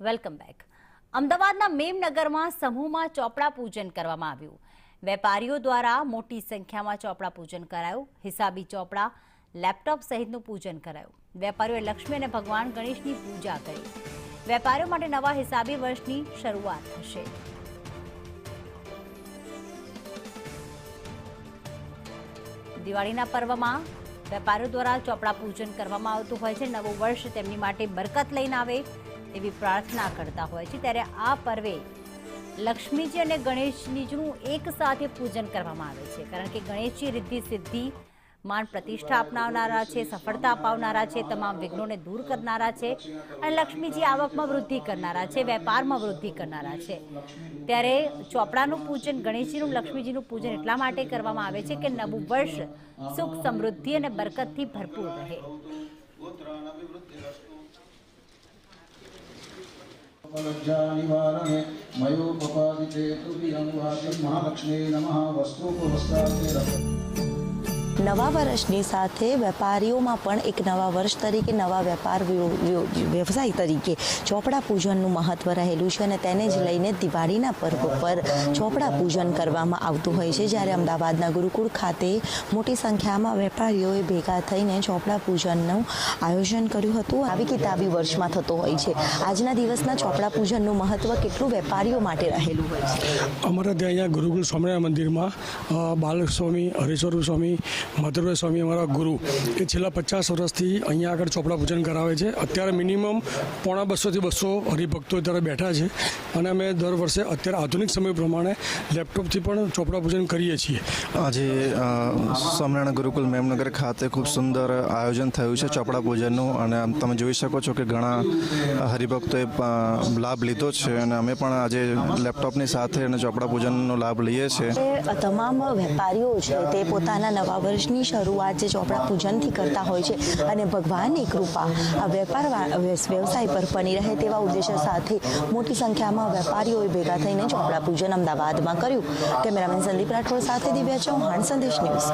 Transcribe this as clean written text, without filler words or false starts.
Welcome back. અમદાવાદના મેમનગરમાં સમૂહમાં ચોપડા પૂજન કરવામાં આવ્યું. વેપારીઓ દ્વારા મોટી સંખ્યામાં ચોપડા પૂજન કરાયું. હિસાબી ચોપડા, લેપટોપ સહિતનું પૂજન કરાયું. વેપારીઓએ લક્ષ્મી અને ભગવાન ગણેશની પૂજા કરી. વેપારીઓ માટે નવા હિસાબી વર્ષની શરૂઆત થશે. દિવાળીના પર્વમાં વેપારીઓ દ્વારા ચોપડા પૂજન કરવામાં આવતું હોય છે. નવું વર્ષ તેમની માટે બરકત લઈને આવે એવી પ્રાર્થના કરતા હોય છે. ત્યારે આ પર્વે લક્ષ્મીજી અને ગણેશજીનું એક સાથે પૂજન કરવામાં આવે છે, કારણ કે ગણેશજી રિદ્ધિ સિદ્ધિ માન પ્રતિષ્ઠા અપનાવનારા છે, સફળતા અપાવનારા છે, તમામ વિઘ્નોને દૂર કરનારા છે, અને લક્ષ્મીજી આવકમાં વૃદ્ધિ કરનારા છે, વેપારમાં વૃદ્ધિ કરનારા છે. ત્યારે ચોપડાનું પૂજન, ગણેશજીનું, લક્ષ્મીજીનું પૂજન એટલા માટે કરવામાં આવે છે કે નવું વર્ષ સુખ, સમૃદ્ધિ અને બરકતથી ભરપૂર રહે. निवारणे मयोपपादिते तुभ्यं वाति महालक्ष्मी नमः वस्त्रोपवस्त्राग्निरः. નવા વર્ષની સાથે વેપારીઓમાં પણ એક નવા વર્ષ તરીકે, નવા વેપાર વ્યવસાય તરીકે ચોપડા પૂજનનું મહત્ત્વ રહેલું છે, અને તેને જ લઈને દિવાળીના પર્વ પર ચોપડા પૂજન કરવામાં આવતું હોય છે. જ્યારે અમદાવાદના ગુરુકુળ ખાતે મોટી સંખ્યામાં વેપારીઓએ ભેગા થઈને ચોપડા પૂજનનું આયોજન કર્યું હતું. આવી કિતાબી વર્ષમાં થતો હોય છે. આજના દિવસના ચોપડા પૂજનનું મહત્ત્વ કેટલું વેપારીઓ માટે રહેલું હોય છે? અમારા ત્યાં અહીંયા ગુરુકુળ સ્વામિનારાયણ મંદિરમાં બાલક સ્વામી, હરેશ્વર સ્વામી, મધુરભાઈ સ્વામી અમારા ગુરુ એ છેલ્લા 50 વર્ષથી અહીંયા આગળ ચોપડા પૂજન કરાવે છે. અત્યારે મિનિમમ 150 થી 200 હરિભક્તો અત્યારે બેઠા છે, અને અમે દર વર્ષે અત્યારે આધુનિક સમય પ્રમાણે લેપટોપથી પણ ચોપડા પૂજન કરીએ છીએ. આજે સ્વામિનારાયણ ગુરુકુલ મેમનગર ખાતે ખૂબ સુંદર આયોજન થયું છે ચોપડા પૂજનનું, અને તમે જોઈ શકો છો કે ઘણા હરિભક્તોએ લાભ લીધો છે, અને અમે પણ આજે લેપટોપની સાથે અને ચોપડા પૂજનનો લાભ લઈએ છીએ. તમામ વેપારીઓ છે તે પોતાના નવા વર્ષની શરૂઆત જે ચોપડા પૂજનથી કરતા હોય છે, અને ભગવાનની કૃપા આ વેપાર વ્યવસાય પર બની રહે તેવા ઉદ્દેશ્ય સાથે મોટી સંખ્યામાં વેપારીઓએ ભેગા થઈને ચોપડા પૂજન અમદાવાદમાં કર્યું. કેમેરામેન સંદીપ રાઠોડ સાથે દિવ્યા ચૌહાણ, સંદેશ ન્યૂઝ.